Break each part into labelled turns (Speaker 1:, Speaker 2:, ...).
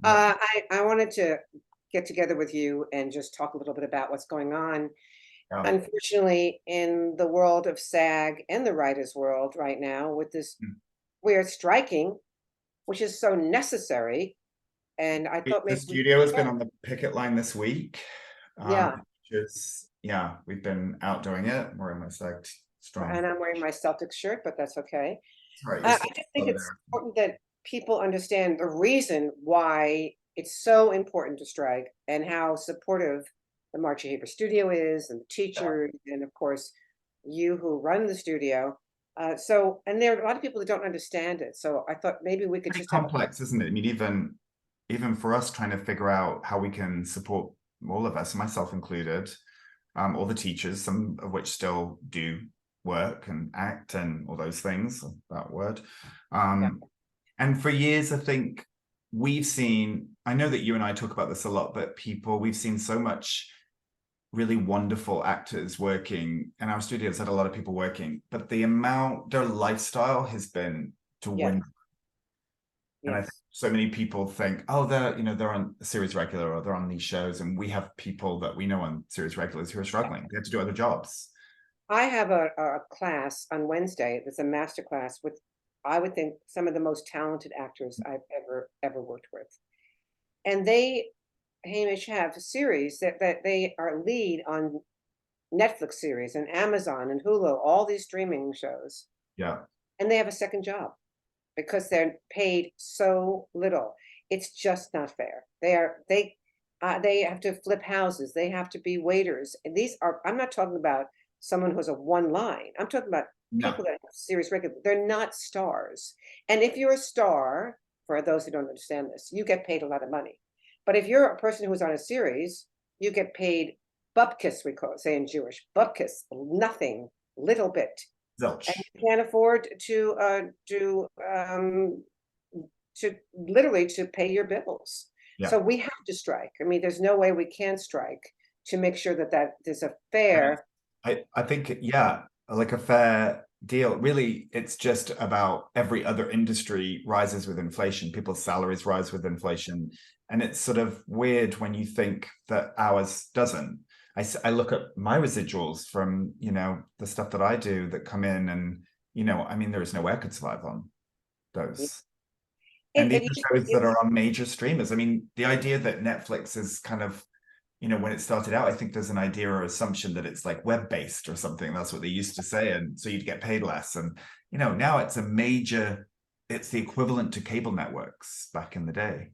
Speaker 1: I wanted to get together with you and just talk a little bit about what's going on.
Speaker 2: Yeah.
Speaker 1: Unfortunately, in the world of SAG and the writers' world right now, with this,
Speaker 2: Mm.
Speaker 1: we're striking, which is so necessary. And I thought
Speaker 2: The
Speaker 1: maybe we,
Speaker 2: studio has
Speaker 1: yeah,
Speaker 2: been on the picket line this week.
Speaker 1: yeah.
Speaker 2: Which is, yeah, we've been out doing it. We're in my sect strong.
Speaker 1: And I'm wearing my Celtic shirt, but that's okay.
Speaker 2: Right, you're
Speaker 1: I
Speaker 2: still
Speaker 1: just think
Speaker 2: over
Speaker 1: it's
Speaker 2: there.
Speaker 1: important that people understand the reason why it's so important to strike and how supportive the Margie Haber studio is, and the
Speaker 2: Yeah.
Speaker 1: teachers, and of course, you who run the studio. And there are a lot of people that don't understand it. So I thought maybe we could
Speaker 2: Pretty
Speaker 1: just have a,
Speaker 2: complex, isn't it? I mean, even for us trying to figure out how we can support all of us, myself included, all the teachers, some of which still do work and act and all those things, that word.
Speaker 1: yeah,
Speaker 2: Um, and for years, I think we've seen, I know that you and I talk about this a lot, but we've seen so much really wonderful actors working, and our studios had a lot of people working, but their lifestyle has been to
Speaker 1: yes,
Speaker 2: win. And I think
Speaker 1: yes.
Speaker 2: so many people think, oh, they're on a series regular or they're on these shows. And we have people that we know on series regulars who are struggling. They have to do other jobs.
Speaker 1: I have a class on Wednesday that's a master class with, I would think, some of the most talented actors I've ever worked with. And they, Hamish, have a series that they are lead on Netflix series and Amazon and Hulu, all these streaming shows,
Speaker 2: Yeah.
Speaker 1: and they have a second job because they're paid so little. It's just not fair. They have to flip houses. They have to be waiters. And these are, I'm not talking about someone who's a one line. I'm talking about
Speaker 2: No.
Speaker 1: people that have series regular. They're not stars. And if you're a star, for those who don't understand this, you get paid a lot of money. But if you're a person who's on a series, you get paid bupkis, we call it, say in Jewish, bupkis, nothing, little bit, and
Speaker 2: Zilch.
Speaker 1: you can't afford to literally to pay your bills.
Speaker 2: Yeah.
Speaker 1: So we have to strike. I mean, there's no way we can strike to make sure that there's a
Speaker 2: And
Speaker 1: fair.
Speaker 2: I think, yeah, like a fair deal. Really, it's just about every other industry rises with inflation. People's salaries rise with inflation. And it's sort of weird when you think that ours doesn't. I look at my residuals from, the stuff that I do that come in and, I mean, there is no way I could survive on
Speaker 1: It,
Speaker 2: those. And these
Speaker 1: it used
Speaker 2: are shows
Speaker 1: it,
Speaker 2: that are on major streamers. I mean, the idea that Netflix is kind of, when it started out, I think there's an idea or assumption that it's like web-based or something. That's what they used to say. And so you'd get paid less. And, now it's the equivalent to cable networks back in the day.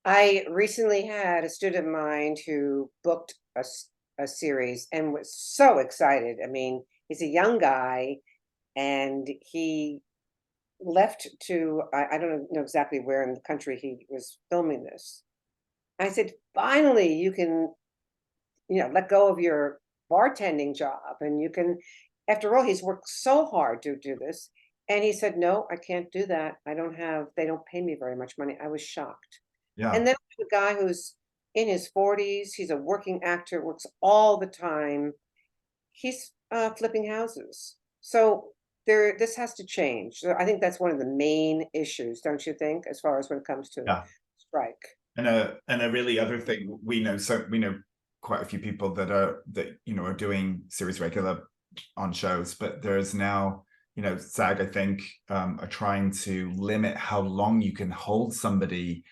Speaker 1: I recently had a student of mine who booked a series and was so excited. I mean, he's a young guy, and he left to, I don't know exactly where in the country he was filming this. I said, finally, you can, let go of your bartending job, and you can, after all, he's worked so hard to do this. And he said, no, I can't do that. They don't pay me very much money. I was shocked.
Speaker 2: Yeah.
Speaker 1: And then the guy who's in his 40s, he's a working actor, works all the time. He's flipping houses. So this has to change. So I think that's one of the main issues, don't you think, as far as when it comes to
Speaker 2: Yeah.
Speaker 1: strike?
Speaker 2: And a really other thing we know quite a few people are doing series regular on shows, but there's now, SAG, I think, are trying to limit how long you can hold somebody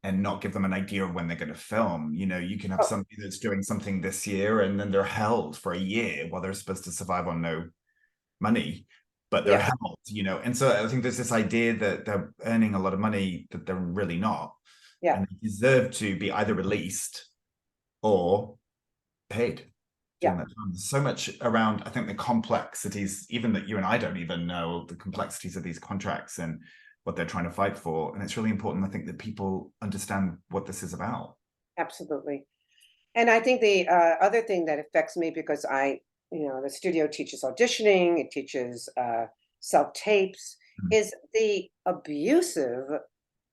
Speaker 2: and not give them an idea of when they're going to film. You can have
Speaker 1: Oh,
Speaker 2: somebody that's doing something this year and then they're held for a year while they're supposed to survive on no money, but they're
Speaker 1: yeah,
Speaker 2: held, and so I think there's this idea that they're earning a lot of money that they're really not,
Speaker 1: yeah,
Speaker 2: and they deserve to be either released or paid
Speaker 1: yeah.
Speaker 2: during that time. There's so much around, I think, the complexities, even that you and I don't even know the complexities of these contracts and what they're trying to fight for. And it's really important, I think, that people understand what this is about.
Speaker 1: Absolutely. And I think the other thing that affects me, because the studio teaches auditioning, it teaches self tapes,
Speaker 2: Mm.
Speaker 1: is the abusive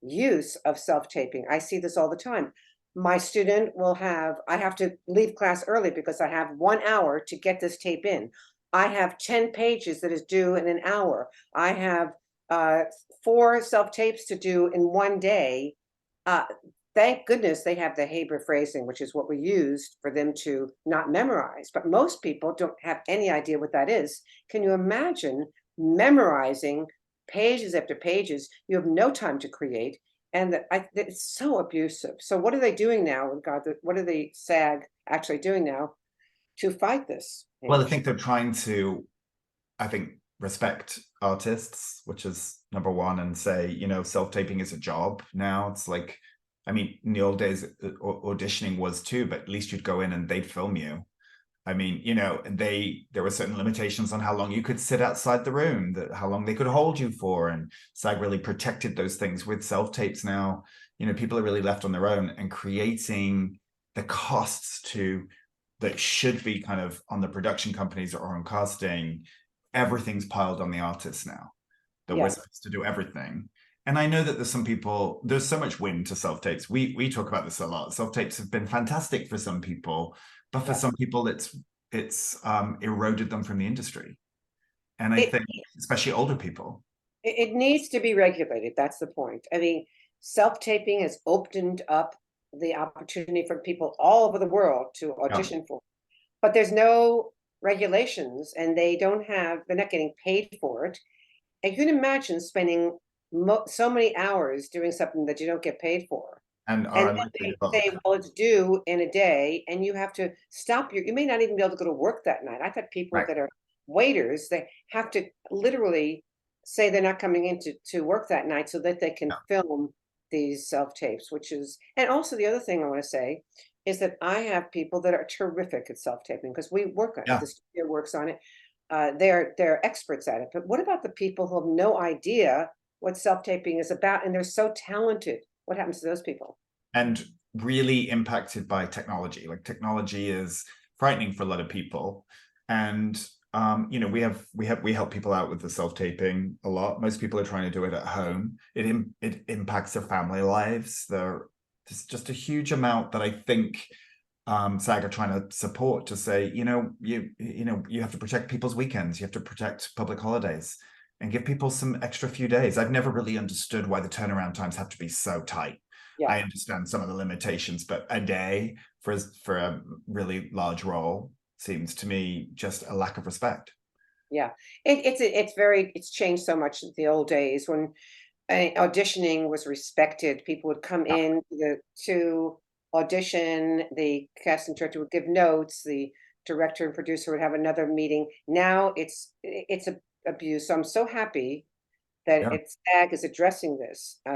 Speaker 1: use of self taping. I see this all the time. My student I have to leave class early because I have 1 hour to get this tape in. I have 10 pages that is due in an hour. I have uh, 4 self tapes to do in one day. Uh, thank goodness they have the Haber phrasing, which is what we used for them to not memorize. But most people don't have any idea what that is. Can you imagine memorizing pages after pages? You have no time to create, and it's so abusive. So what are they doing now? God, what are the SAG actually doing now to fight this,
Speaker 2: Well, I
Speaker 1: Hamish?
Speaker 2: think they're trying to, I think, respect artists, which is number one, and say, self-taping is a job now. It's like, I mean, in the old days, auditioning was too, but at least you'd go in and they'd film you. I mean, there were certain limitations on how long you could sit outside the room, that how long they could hold you for, and SAG really protected those things. With self-tapes now, people are really left on their own, and creating the costs that should be kind of on the production companies or on casting, everything's piled on the artists now, that we're
Speaker 1: Yeah,
Speaker 2: supposed to do everything. And I know that there's so much win to self-tapes. We talk about this a lot. Self-tapes have been fantastic for some people, but for
Speaker 1: yeah.
Speaker 2: some people it's eroded them from the industry. And I
Speaker 1: It
Speaker 2: think especially older people.
Speaker 1: it needs to be regulated. That's the point. I mean, self-taping has opened up the opportunity for people all over the world to
Speaker 2: Yeah.
Speaker 1: audition for, but there's no regulations, and they're not getting paid for it. And you can imagine spending so many hours doing something that you don't get paid for.
Speaker 2: And
Speaker 1: And
Speaker 2: are
Speaker 1: then
Speaker 2: unlikely to
Speaker 1: they say,
Speaker 2: book.
Speaker 1: well, it's due in a day, and you have to stop you may not even be able to go to work that night. I've had people
Speaker 2: Right.
Speaker 1: that are waiters, they have to literally say they're not coming in to work that night so that they can
Speaker 2: Yeah.
Speaker 1: film these self-tapes, and also the other thing I want to say is that I have people that are terrific at self-taping because we work on it.
Speaker 2: Yeah.
Speaker 1: The studio works on it. They're experts at it. But what about the people who have no idea what self-taping is about and they're so talented? What happens to those people?
Speaker 2: And really impacted by technology. Like, technology is frightening for a lot of people. And we help people out with the self-taping a lot. Most people are trying to do it at home. It impacts their family lives. There's just a huge amount that I think SAG are trying to support, to say, you have to protect people's weekends, you have to protect public holidays, and give people some extra few days. I've never really understood why the turnaround times have to be so tight.
Speaker 1: Yeah.
Speaker 2: I understand some of the limitations, but a day for a really large role seems to me just a lack of respect.
Speaker 1: Yeah, it's changed so much since the old days when auditioning was respected. People would come
Speaker 2: Yeah,
Speaker 1: in to audition. The casting director would give notes. The director and producer would have another meeting. Now it's a abuse. So I'm so happy that
Speaker 2: yeah,
Speaker 1: SAG is addressing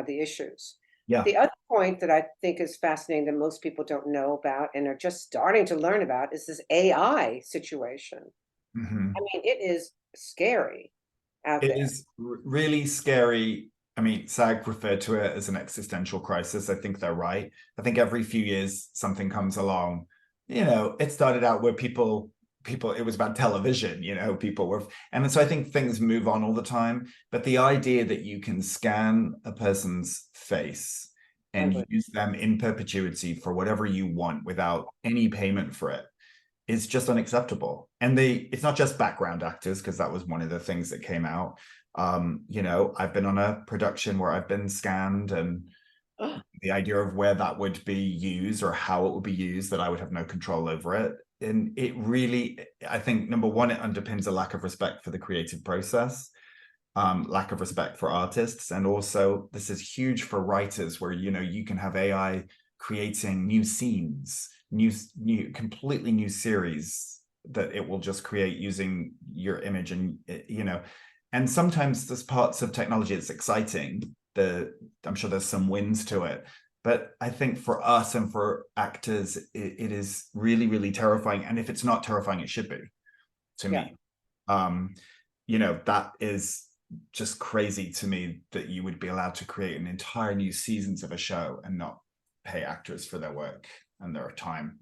Speaker 1: the issues.
Speaker 2: yeah.
Speaker 1: The other point that I think is fascinating that most people don't know about and are just starting to learn about is this AI situation. I
Speaker 2: Mhm.
Speaker 1: mean, it is scary out
Speaker 2: It
Speaker 1: there.
Speaker 2: is really scary. I mean, SAG referred to it as an existential crisis. I think they're right. I think every few years something comes along. It started out where people it was about television, people were, and so I think things move on all the time. But the idea that you can scan a person's face and
Speaker 1: Unbelievable.
Speaker 2: use them in perpetuity for whatever you want without any payment for it is just unacceptable. And it's not just background actors, because that was one of the things that came out. I've been on a production where I've been scanned, and the idea of where that would be used or how it would be used, that I would have no control over it. And it really, I think, number one, it underpins a lack of respect for the creative process, lack of respect for artists. And also, this is huge for writers, where you can have AI creating new scenes, completely new series that it will just create using your image. And sometimes there's parts of technology that's exciting. I'm sure there's some wins to it, but I think for us and for actors, it is really, really terrifying. And if it's not terrifying, it should be, to
Speaker 1: Yeah.
Speaker 2: me. um that is just crazy to me, that you would be allowed to create an entire new seasons of a show and not pay actors for their work and their time.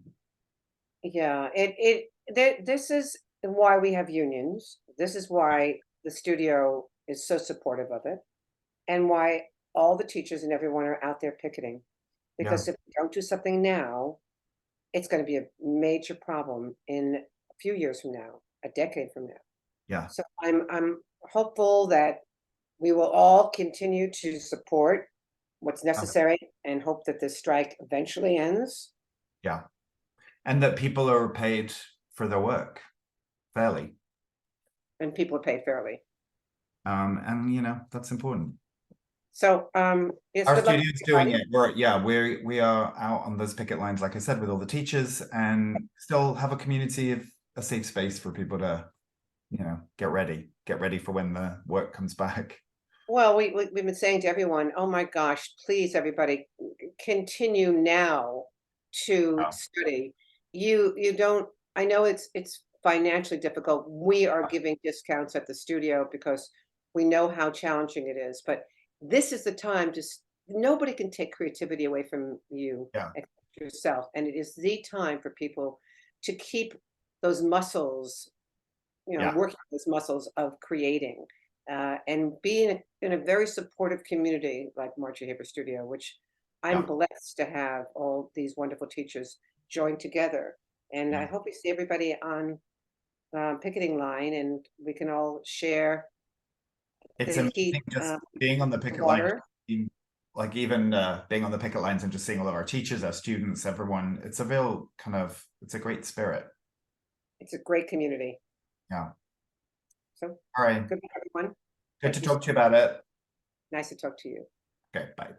Speaker 1: Yeah. This is why we have unions. This is why the studio is so supportive of it, and why all the teachers and everyone are out there picketing.
Speaker 2: Yeah,
Speaker 1: Because if we don't do something now, it's going to be a major problem in a few years from now, a decade from now.
Speaker 2: yeah,
Speaker 1: So I'm hopeful that we will all continue to support what's necessary and hope that this strike eventually ends.
Speaker 2: Yeah. And that people are paid for their work fairly.
Speaker 1: And people are paid fairly.
Speaker 2: And you know, that's important.
Speaker 1: So yes,
Speaker 2: Our
Speaker 1: good luck,
Speaker 2: studio's doing
Speaker 1: everybody.
Speaker 2: it. We are out on those picket lines, like I said, with all the teachers, and still have a community of a safe space for people to, you know, get ready for when the work comes back.
Speaker 1: Well, we've been saying to everyone, oh my gosh, please, everybody, continue now to
Speaker 2: Oh,
Speaker 1: study. You don't, I know it's financially difficult. We are giving discounts at the studio because we know how challenging it is, but this is the time to, nobody can take creativity away from you
Speaker 2: yeah,
Speaker 1: except yourself. And it is the time for people to keep those muscles,
Speaker 2: yeah,
Speaker 1: working those muscles of creating, and being in a very supportive community like Margie Haber Studio, which I'm
Speaker 2: yeah,
Speaker 1: blessed to have all these wonderful teachers join together. And I
Speaker 2: yeah.
Speaker 1: hope we see everybody on picketing line, and we can all share
Speaker 2: It's
Speaker 1: the
Speaker 2: amazing
Speaker 1: heat,
Speaker 2: just being on the
Speaker 1: the
Speaker 2: picket line,
Speaker 1: water.
Speaker 2: like even being on the picket lines and just seeing all of our teachers, our students, everyone. It's a real kind of, it's a great spirit.
Speaker 1: It's a great community.
Speaker 2: Yeah.
Speaker 1: So
Speaker 2: All right.
Speaker 1: good luck, everyone.
Speaker 2: Good
Speaker 1: Thank
Speaker 2: to
Speaker 1: you. So
Speaker 2: talk to you about it.
Speaker 1: nice to talk to you.
Speaker 2: Okay, bye.